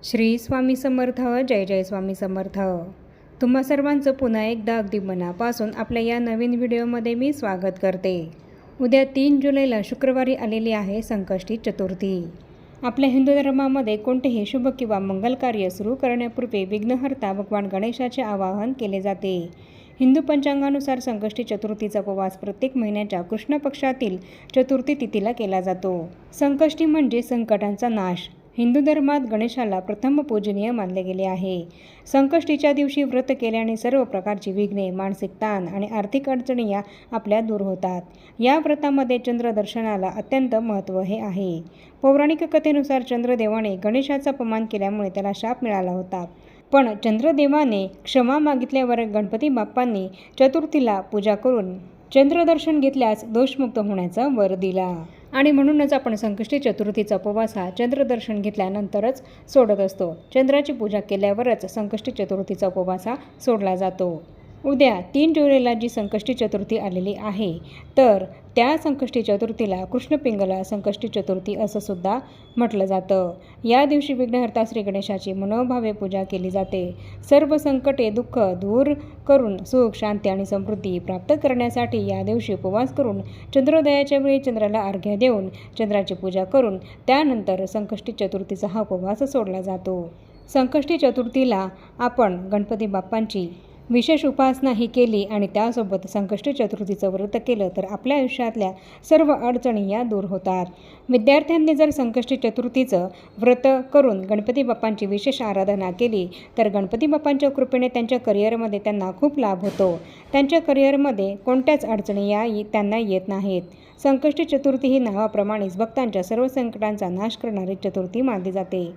श्री स्वामी समर्थ. जय जय स्वामी समर्थ. तुम्हा सर्वांचं पुन्हा एकदा अगदी मनापासून आपल्या या नवीन व्हिडिओमध्ये मी स्वागत करते. उद्या 3 जुलैला शुक्रवारी आलेली आहे संकष्टी चतुर्थी. आपल्या हिंदू धर्मामध्ये कोणतेही शुभ किंवा मंगल कार्य सुरू करण्यापूर्वी विघ्नहर्ता भगवान गणेशाचे आवाहन केले जाते. हिंदू पंचांगानुसार संकष्टी चतुर्थीचा उपवास प्रत्येक महिन्याच्या कृष्ण पक्षातील चतुर्थी तिथीला केला जातो. संकष्टी म्हणजे संकटांचा नाश. हिंदू धर्मात गणेशाला प्रथम पूजनीय मानले गेले आहे. संकष्टीच्या दिवशी व्रत केल्याने सर्व प्रकारची विघ्ने, मानसिक ताण आणि आर्थिक अडचणी या आपल्या दूर होतात. या व्रतामध्ये चंद्रदर्शनाला अत्यंत महत्त्व हे आहे. पौराणिक कथेनुसार चंद्रदेवाने गणेशाचा अपमान केल्यामुळे त्याला शाप मिळाला होता. पण चंद्रदेवाने क्षमा मागितल्यावर गणपती बाप्पांनी चतुर्थीला पूजा करून चंद्रदर्शन घेतल्यास दोषमुक्त होण्याचा वर दिला. आणि म्हणूनच आपण संकष्टी चतुर्थीचा उपवास हा चंद्रदर्शन घेतल्यानंतरच सोडत असतो. चंद्राची पूजा केल्यावरच संकष्टी चतुर्थीचा उपवास हा सोडला जातो. उद्या 3 जुलैला जी संकष्टी चतुर्थी आलेली आहे, तर त्या संकष्टी चतुर्थीला कृष्णपिंगला संकष्टी चतुर्थी असं सुद्धा म्हटलं जातं. या दिवशी विघ्नहर्ता श्री गणेशाची मनोभावे पूजा केली जाते. सर्व संकटे, दुःख दूर करून सुख, शांती आणि समृद्धी प्राप्त करण्यासाठी या दिवशी उपवास करून चंद्रोदयाच्या वेळी चंद्राला अर्घ्य देऊन चंद्राची पूजा करून त्यानंतर संकष्टी चतुर्थीचा हा उपवास सोडला जातो. संकष्टी चतुर्थीला आपण गणपती बाप्पांची विशेष उपासना ही केली आणि त्यासोबत संकष्टी चतुर्थीचं व्रत केलं तर आपल्या आयुष्यातल्या सर्व अडचणी या दूर होतात. विद्यार्थ्यांनी जर संकष्टी चतुर्थीचं व्रत करून गणपती बाप्पांची विशेष आराधना केली तर गणपती बाप्पांच्या कृपेने त्यांच्या करिअरमध्ये त्यांना खूप लाभ होतो. त्यांच्या करिअरमध्ये कोणत्याच अडचणी या त्यांना येत नाहीत. संकष्टी चतुर्थी ही नावाप्रमाणेच भक्तांच्या सर्व संकटांचा नाश करणारी चतुर्थी मानली जाते.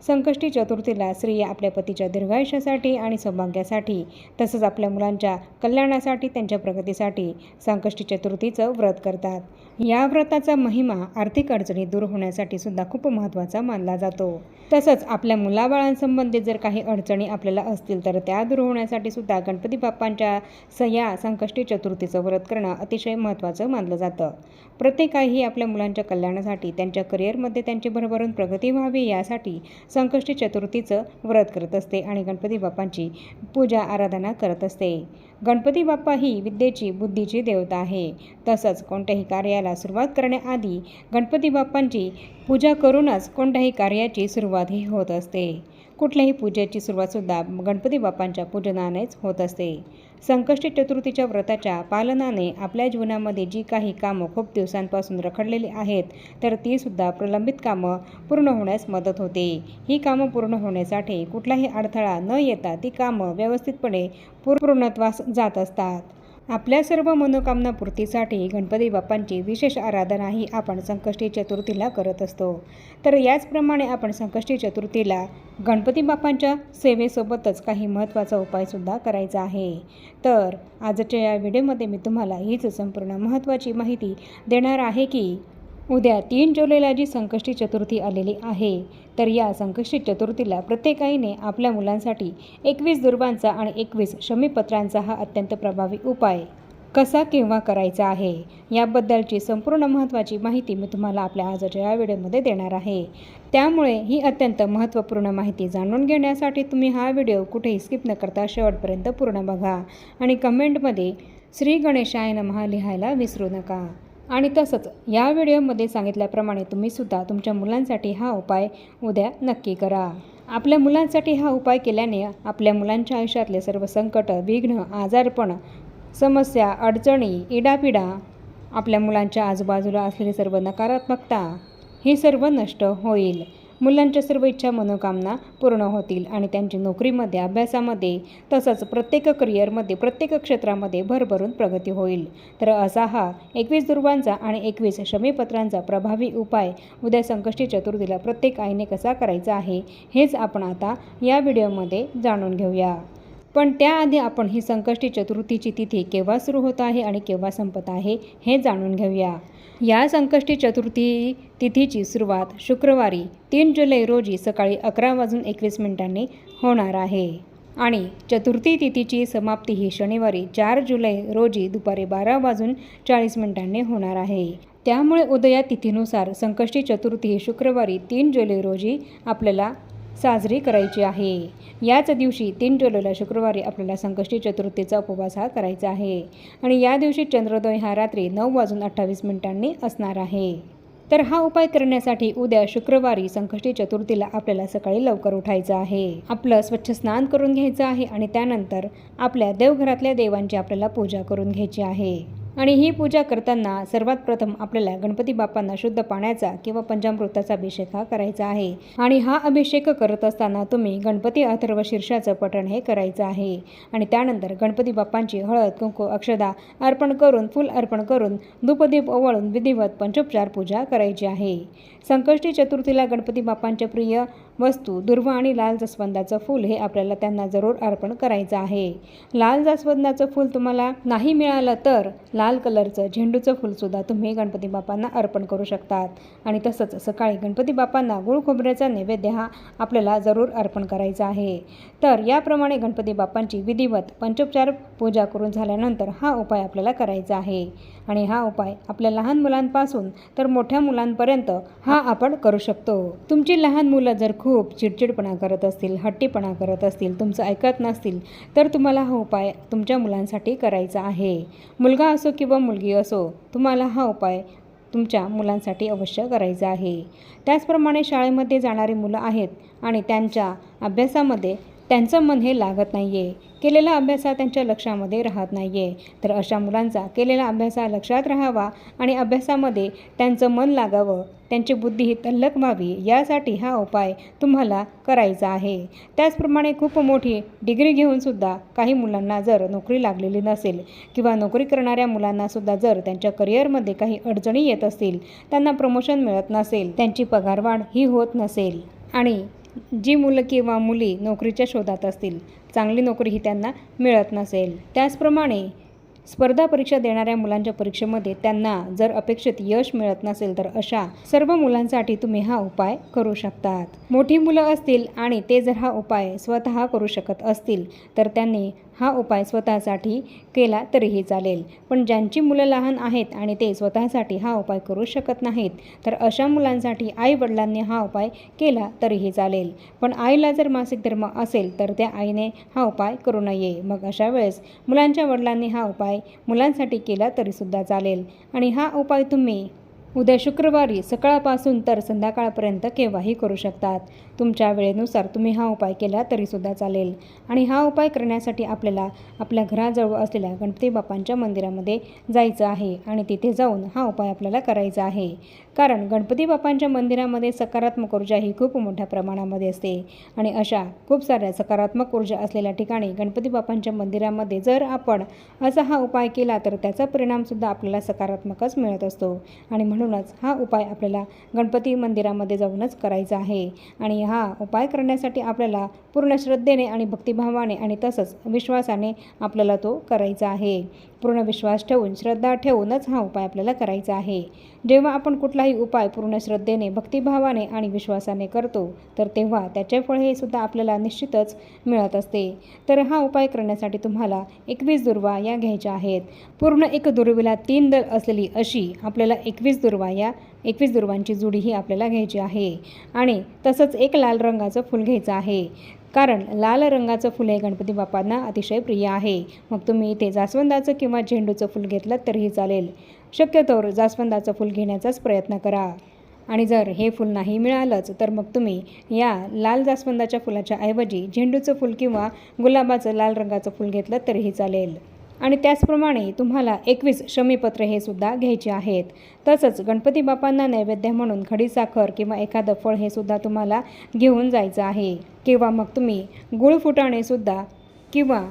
संकष्टी चतुर्थीला स्त्रिया आपल्या पतीच्या दीर्घायुष्यासाठी आणि सौभाग्यासाठी तसंच आपल्या मुलांच्या कल्याणासाठी, त्यांच्या प्रगतीसाठी संकष्टी चतुर्थीचं व्रत करतात. या व्रताचा महिमा आर्थिक अडचणी दूर होण्यासाठी सुद्धा खूप महत्त्वाचा मानला जातो. तसंच आपल्या मुलाबाळांसंबंधित जर काही अडचणी आपल्याला असतील तर त्या दूर होण्यासाठी सुद्धा गणपती बाप्पांच्या या संकष्टी चतुर्थीचं व्रत करणं अतिशय महत्त्वाचं मानलं जातं. प्रत्येक आई ही आपल्या मुलांच्या कल्याणासाठी, त्यांच्या करिअरमध्ये त्यांची भरभरून प्रगती व्हावी यासाठी संकष्टी चतुर्थीचं व्रत करत असते आणि गणपती बाप्पांची पूजा आराधना करत असते. गणपती बाप्पा ही विद्येची, बुद्धीची देवता आहे. तसंच कोणत्याही कार्याला सुरुवात करण्याआधी गणपती बाप्पांची पूजा करूनच कोणत्याही कार्याची सुरुवातही होत असते. कुठल्याही पूजेची सुरुवातसुद्धा गणपती बाप्पांच्या पूजनानेच होत असते. संकष्टी चतुर्थीच्या व्रताच्या पालनाने आपल्या जीवनामध्ये जी काही कामं खूप दिवसांपासून रखडलेली आहेत तर तीसुद्धा प्रलंबित कामं पूर्ण होण्यास मदत होते. ही कामं पूर्ण होण्यासाठी कुठलाही अडथळा न येता ती कामं व्यवस्थितपणे पूर्णत्वास जात असतात. आपल्या सर्व मनोकामना पूर्तीसाठी गणपती बाप्पांची विशेष आराधना ही आपण संकष्टी चतुर्थीला करत असतो. तर याचप्रमाणे आपण संकष्टी चतुर्थीला गणपती बाप्पांच्या सेवेसोबतच काही महत्त्वाचा उपायसुद्धा करायचा आहे. तर आजच्या या व्हिडिओमध्ये मी तुम्हाला हीच संपूर्ण महत्त्वाची माहिती देणार आहे की उद्या 3 जुलैला जी संकष्टी चतुर्थी आलेली आहे तर या संकष्टी चतुर्थीला प्रत्येक आईने आपल्या मुलांसाठी 21 दुर्वांचा आणि 21 शमीपत्रांचा हा अत्यंत प्रभावी उपाय कसा केव्हा करायचा आहे याबद्दलची संपूर्ण महत्त्वाची माहिती मी तुम्हाला आपल्या आजच्या या व्हिडिओमध्ये देणार आहे. त्यामुळे ही अत्यंत महत्त्वपूर्ण माहिती जाणून घेण्यासाठी तुम्ही हा व्हिडिओ कुठेही स्किप न करता शेवटपर्यंत पूर्ण बघा आणि कमेंटमध्ये श्री गणेशाय नमः लिहायला विसरू नका. आणि तसंच या व्हिडिओमध्ये सांगितल्याप्रमाणे तुम्हीसुद्धा तुमच्या मुलांसाठी हा उपाय उद्या नक्की करा. आपल्या मुलांसाठी हा उपाय केल्याने आपल्या मुलांच्या आयुष्यातले सर्व संकट, विघ्न, आजारपण, समस्या, अडचणी, इडापिडा, आपल्या मुलांच्या आजूबाजूला असलेली सर्व नकारात्मकता ही सर्व नष्ट होईल. मुलांच्या सर्व इच्छा, मनोकामना पूर्ण होतील आणि त्यांची नोकरीमध्ये, अभ्यासामध्ये तसंच प्रत्येक करिअरमध्ये, प्रत्येक क्षेत्रामध्ये भरभरून प्रगती होईल. तर असा हा 21 दुर्वांचा आणि 21 शमीपत्रांचा प्रभावी उपाय उद्या संकष्टी चतुर्थीला प्रत्येक आईने कसा करायचा आहे हेच आपण आता या व्हिडिओमध्ये जाणून घेऊया. पण त्याआधी आपण ही संकष्टी चतुर्थीची तिथी केव्हा सुरू होत आहे आणि केव्हा संपत आहे हे जाणून घेऊया. या संकष्टी चतुर्थी तिथीची सुरुवात शुक्रवारी 3 जुलै रोजी सकाळी 11:21 होणार आहे आणि चतुर्थी तिथीची समाप्ती ही शनिवारी 4 जुलै रोजी दुपारी 12:40 होणार आहे. त्यामुळे उदया तिथीनुसार संकष्टी चतुर्थी ही शुक्रवारी 3 जुलै रोजी आपल्याला साजरी करायची आहे। याच दिवशी 3 जुलैला शुक्रवारी आपल्याला संकष्टी चतुर्थीचा उपवास हा करायचा आहे आणि या दिवशी चंद्रोदय हा रात्री 9:28 असणार आहे। तर हा उपाय करण्यासाठी उद्या शुक्रवारी संकष्टी चतुर्थीला आपल्याला सकाळी लवकर उठायचं आहे। आपलं स्वच्छ स्नान करून घ्यायचं आहे आणि त्यानंतर आपल्या देवघरातल्या देवांची आपल्याला पूजा करून घ्यायची आहे। आणि ही पूजा करताना सर्वात प्रथम आपल्याला गणपती बाप्पांना शुद्ध पाण्याचा किंवा पंचामृताचा अभिषेक हा करायचा आहे। आणि हा अभिषेक करत असताना तुम्ही गणपती अथर्व शीर्षाचं पठण हे करायचं आहे। आणि त्यानंतर गणपती बाप्पांची हळद कुंकू अक्षदा अर्पण करून फूल अर्पण करून धूपदीप ओवाळून विधिवत पंचोपचार पूजा करायची आहे। संकष्टी चतुर्थीला गणपती बाप्पांच्या प्रिय वस्तू दुर्वा आणि लाल जास्वंदाचं फूल हे आपल्याला त्यांना जरूर अर्पण करायचं आहे। लाल जास्वंदाचं फूल तुम्हाला नाही मिळालं तर लाल कलरचं झेंडूचं फूलसुद्धा तुम्ही गणपती बाप्पांना अर्पण करू शकतात। आणि तसंच सकाळी गणपती बाप्पांना गुळ खोबऱ्याचा नैवेद्य हा आपल्याला जरूर अर्पण करायचा आहे। तर याप्रमाणे गणपती बाप्पांची विधिवत पंचोपचार पूजा करून झाल्यानंतर हा उपाय आपल्याला करायचा आहे। आणि हा उपाय आपल्या लहान मुलांपासून तर मोठ्या मुलांपर्यंत हा आपण करू शकतो। तुमची लहान मुलं जर खूप चिडचिडपणा करत असतील, हट्टीपणा करत असतील, तुमचं ऐकत नसतील तर तुम्हाला हा उपाय तुमच्या मुलांसाठी करायचा आहे। मुलगा असो किंवा मुलगी असो, तुम्हाला हा उपाय तुमच्या मुलांसाठी अवश्य करायचा आहे। त्याचप्रमाणे शाळेमध्ये जाणारी मुलं आहेत आणि त्यांच्या अभ्यासामध्ये त्यांचं मन हे लागत नाही आहे, केलेला अभ्यास त्यांच्या लक्षामध्ये राहत नाही आहे, तर अशा मुलांचा केलेला अभ्यास लक्षात राहावा आणि अभ्यासामध्ये त्यांचं मन लागावं, त्यांची बुद्धी ही तल्लख व्हावी यासाठी हा उपाय तुम्हाला करायचा आहे। त्याचप्रमाणे खूप मोठी डिग्री घेऊनसुद्धा काही मुलांना जर नोकरी लागलेली नसेल किंवा नोकरी करणाऱ्या मुलांनासुद्धा जर त्यांच्या करिअरमध्ये काही अडचणी येत असतील, त्यांना प्रमोशन मिळत नसेल, त्यांची पगारवाढ ही होत नसेल आणि जी मुलं किंवा मुली नोकरीच्या शोधात असतील, चांगली नोकरी ही त्यांना मिळत नसेल, त्याचप्रमाणे स्पर्धा परीक्षा देणाऱ्या मुलांच्या परीक्षेमध्ये त्यांना जर अपेक्षित यश मिळत नसेल तर अशा सर्व मुलांसाठी तुम्ही हा उपाय करू शकतात। मोठी मुलं असतील आणि ते जर हा उपाय स्वतः करू शकत असतील तर त्यांनी हा उपाय स्वतःसाठी केला तरीही चालेल। पण ज्यांची मुलं लहान आहेत आणि ते स्वतःसाठी हा उपाय करू शकत नाहीत तर अशा मुलांसाठी आई वडिलांनी हा उपाय केला तरीही चालेल। पण आईला जर मासिक धर्म असेल तर त्या आईने हा उपाय करू नये। मग अशा वेळेस मुलांच्या वडिलांनी हा उपाय मुलांसाठी केला तरीसुद्धा चालेल। आणि हा उपाय तुम्ही उद्या शुक्रवारी सकाळपासून तर संध्याकाळपर्यंत केव्हाही करू शकतात। तुमच्या वेळेनुसार तुम्ही हा उपाय केला तरीसुद्धा चालेल। आणि हा उपाय करण्यासाठी आपल्याला आपल्या घराजवळ असलेल्या गणपती बाप्पांच्या मंदिरामध्ये जायचं आहे आणि तिथे जाऊन हा उपाय आपल्याला करायचा आहे। कारण गणपती बाप्पांच्या मंदिरामध्ये सकारात्मक ऊर्जा ही खूप मोठ्या प्रमाणामध्ये असते आणि अशा खूप साऱ्या सकारात्मक ऊर्जा असलेल्या ठिकाणी गणपती बाप्पांच्या मंदिरामध्ये जर आपण असा हा उपाय केला तर त्याचा परिणामसुद्धा आपल्याला सकारात्मकच मिळत असतो। आणि म्हणूनच हा उपाय आपल्याला गणपती मंदिरामध्ये जाऊनच करायचा आहे। आणि हा उपाय करण्यासाठी आपल्याला पूर्ण श्रद्धेने आणि भक्तिभावाने आणि तसंच विश्वासाने आपल्याला तो करायचा आहे। पूर्ण विश्वास ठेवून श्रद्धा ठेवूनच हा उपाय आपल्याला करायचा आहे। जेव्हा आपण कुठलाही उपाय पूर्ण श्रद्धेने भक्तिभावाने आणि विश्वासाने करतो तर तेव्हा त्याचे फळ हे सुद्धा आपल्याला निश्चितच मिळत असते। तर हा उपाय करण्यासाठी तुम्हाला 21 दुर्वा या घ्यायच्या आहेत। पूर्ण एक दुर्वेला 3 दल असलेली अशी आपल्याला 21 दुर्वा या 21 दुर्वांची जुडी ही आपल्याला घ्यायची आहे। आणि तसंच एक लाल रंगाचं फूल घ्यायचं आहे, कारण लाल रंगाचं फूल हे गणपती बाप्पांना अतिशय प्रिय आहे। मग तुम्ही इथे जास्वंदाचं किंवा झेंडूचं फूल घेतलं तरीही चालेल, शक्यतोवर जास्वंदाचं फूल घेण्याचाच प्रयत्न करा। आणि जर हे फूल नाही मिळालंच तर मग तुम्ही या लाल जास्वंदाच्या फुलाच्या ऐवजी झेंडूचं फूल किंवा गुलाबाचं लाल रंगाचं फूल घेतलं तरीही चालेल। आणि त्याचप्रमाणे तुम्हाला 21 शमीपत्र हे सुद्धा घ्यायचे आहेत। तसंच गणपती बाप्पांना नैवेद्य म्हणून खडीसाखर किंवा एखादं फळ हे सुद्धा तुम्हाला घेऊन जायचं आहे। किंवा मग तुम्ही गुळ फुटाणे सुद्धा किंवा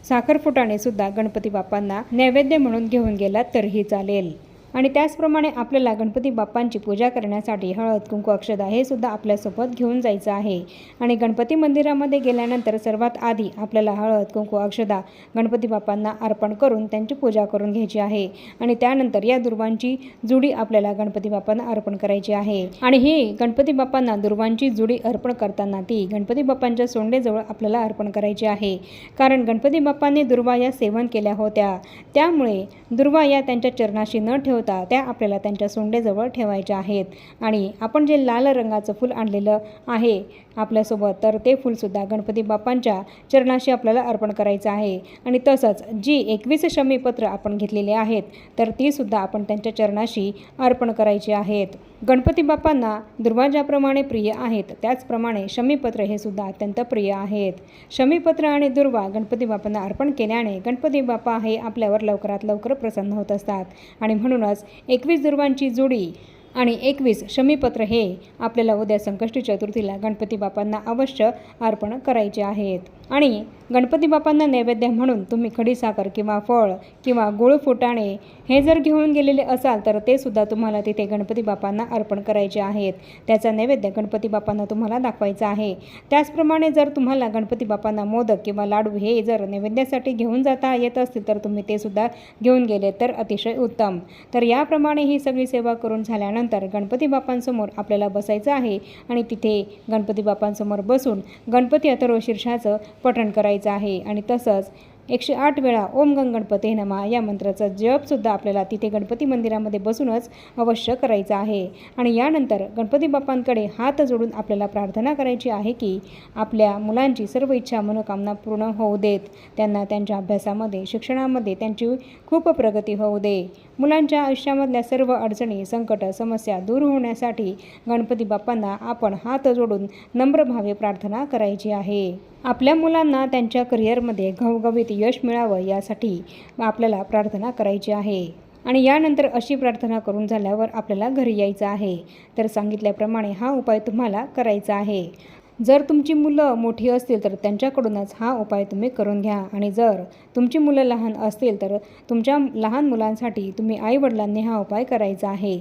साखर फुटाणे सुद्धा गणपती बाप्पांना नैवेद्य म्हणून घेऊन गेलात तरीही चालेल। आणि त्याचप्रमाणे आपल्याला गणपती बाप्पांची पूजा करण्यासाठी हळद कुंकू अक्षदा हे सुद्धा आपल्यासोबत घेऊन जायचं आहे। आणि गणपती मंदिरामध्ये गेल्यानंतर सर्वात आधी आपल्याला हळद कुंकू अक्षदा गणपती बाप्पांना अर्पण करून त्यांची पूजा करून घ्यायची आहे। आणि त्यानंतर या दुर्वांची जुडी आपल्याला गणपती बाप्पांना अर्पण करायची आहे। आणि ही गणपती बाप्पांना दुर्वांची जुडी अर्पण करताना ती गणपती बाप्पांच्या सोंडेजवळ आपल्याला अर्पण करायची आहे। कारण गणपती बाप्पांनी दुर्वा या सेवन केल्या होत्या, त्यामुळे दुर्वा या त्यांच्या चरणाशी न ठेवता त्या आपल्याला त्यांच्या सोंडेजवळ ठेवायच्या आहेत। आणि आपण जे लाल रंगाचं फूल आणलेलं आहे आपल्यासोबत, तर ते फूलसुद्धा गणपती बाप्पांच्या चरणाशी आपल्याला अर्पण करायचं आहे. आणि तसंच जी 21 शमीपत्र आपण घेतलेली आहेत तर तीसुद्धा आपण त्यांच्या चरणाशी अर्पण करायची आहेत. गणपती बाप्पांना दुर्वा ज्याप्रमाणे प्रिय आहेत त्याचप्रमाणे शमीपत्र हे सुद्धा अत्यंत प्रिय आहेत. शमीपत्र आणि दुर्वा गणपती बाप्पांना अर्पण केल्याने गणपती बाप्पा हे आपल्यावर लवकरात लवकर प्रसन्न होत असतात. आणि म्हणूनच 21 दुर्वांची जोडी आणि 21 शमीपत्र हे आपल्याला उद्या संकष्टी चतुर्थीला गणपती बाप्पांना अवश्य अर्पण करायचे आहेत. आणि गणपती बाप्पांना नैवेद्य म्हणून तुम्ही खडीसाखर किंवा फळ किंवा गुळ फुटाणे हे जर घेऊन गेलेले असाल तर ते सुद्धा तुम्हाला तिथे गणपती बाप्पांना अर्पण करायचे आहेत. त्याचा नैवेद्य गणपती बाप्पांना तुम्हाला दाखवायचा आहे. त्याचप्रमाणे जर तुम्हाला गणपती बाप्पांना मोदक किंवा लाडू हे जर नैवेद्यासाठी घेऊन जाता येत असतील तर तुम्ही ते सुद्धा घेऊन गेले तर अतिशय उत्तम. तर याप्रमाणे ही सगळी सेवा करून झाल्यानंतर गणपती बाप्पांसमोर आपल्याला बसायचं आहे आणि तिथे गणपती बाप्पांसमोर बसून गणपती अथर्वशीर्षाचं पठण करायचं आहे. आणि तसंच 108 वेळा ओम गंग गणपते नमः या मंत्राचा जपसुद्धा आपल्याला तिथे गणपती मंदिरामध्ये बसूनच अवश्य करायचा आहे. आणि यानंतर गणपती बाप्पांकडे हात जोडून आपल्याला प्रार्थना करायची आहे की आपल्या मुलांची सर्व इच्छा मनोकामना पूर्ण होऊ देत. त्यांना त्यांच्या अभ्यासामध्ये शिक्षणामध्ये त्यांची खूप प्रगती होऊ दे. मुलांच्या आयुष्यामधल्या सर्व अडचणी संकट समस्या दूर होण्यासाठी गणपती बाप्पांना आपण हात जोडून नम्रभावे प्रार्थना करायची आहे. आपल्या मुलांना त्यांच्या करिअरमध्ये घवघवीत यश मिळावं यासाठी आपल्याला प्रार्थना करायची आहे. आणि यानंतर अशी प्रार्थना करून झाल्यावर आपल्याला घरी यायचं आहे. तर सांगितल्याप्रमाणे हा उपाय तुम्हाला करायचा आहे. जर तुमची मुलं मोठी असतील तर त्यांच्याकडूनच हा उपाय तुम्ही करून घ्या. आणि जर तुमची मुलं लहान असतील तर तुमच्या लहान मुलांसाठी तुम्ही आईवडिलांनी हा उपाय करायचा आहे.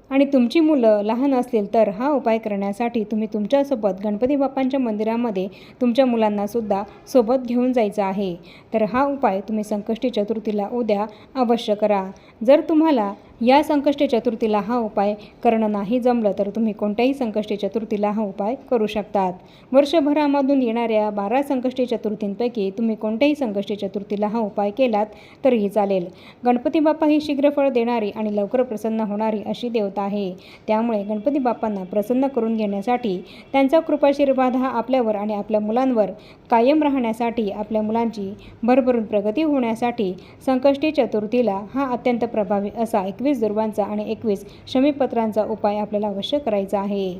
आणि तुमची मुलं लहान असतील तर हा उपाय करण्यासाठी तुम्ही तुमच्यासोबत गणपती बाप्पांच्या मंदिरामध्ये तुमच्या मुलांनासुद्धा सोबत घेऊन जायचं आहे. तर हा उपाय तुम्ही संकष्टी चतुर्थीला उद्या अवश्य करा. जर तुम्हाला या संकष्टी चतुर्थीला हा उपाय करणं नाही जमलं तर तुम्ही कोणत्याही संकष्टी चतुर्थीला हा उपाय करू शकतात. वर्षभरामधून येणाऱ्या 12 संकष्टी चतुर्थींपैकी तुम्ही कोणत्याही संकष्टी चतुर्थीला हा उपाय केलात तरीही चालेल. गणपती बाप्पा ही शीघ्र फळ देणारी आणि लवकर प्रसन्न होणारी अशी देवता आहे. त्यामुळे गणपती बाप्पांना प्रसन्न करून घेण्यासाठी त्यांचा कृपाशीर्वाद हा आपल्यावर आणि आपल्या मुलांवर कायम राहण्यासाठी आपल्या मुलांची भरभरून प्रगती होण्यासाठी संकष्टी चतुर्थीला हा अत्यंत प्रभावी असा 21 दुर्वांचा आणि 21 शमीपत्रांचा उपाय आपल्याला अवश्य करायचा आहे.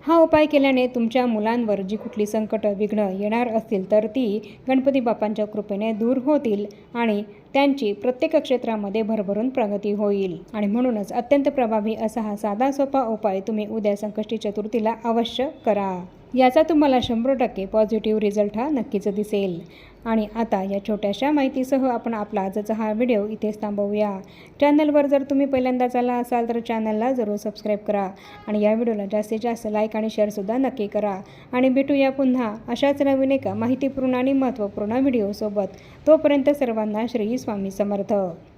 हा उपाय केल्याने तुमच्या मुलांवर जी कुठली संकट विघ्न येणार असतील तर ती गणपती बाप्पांच्या कृपेने दूर होतील आणि त्यांची प्रत्येक क्षेत्रामध्ये भरभरून प्रगती होईल. आणि म्हणूनच अत्यंत प्रभावी असा हा साधा सोपा उपाय तुम्ही उद्या संकष्टी चतुर्थीला अवश्य करा. याचा तुम्हाला 100% पॉझिटिव्ह रिझल्ट हा नक्कीच दिसेल. आणि आता या छोट्याशा माहितीसह आपण आपला आजचा हा व्हिडिओ इथेच थांबवूया. चॅनलवर जर तुम्ही पहिल्यांदाच आला असाल तर चॅनलला जरूर सबस्क्राईब करा आणि या व्हिडिओला जास्तीत जास्त लाईक आणि शेअरसुद्धा नक्की करा. आणि भेटूया पुन्हा अशाच नवीन एका माहितीपूर्ण आणि महत्त्वपूर्ण व्हिडिओसोबत. तोपर्यंत सर्वांना श्री स्वामी समर्थ.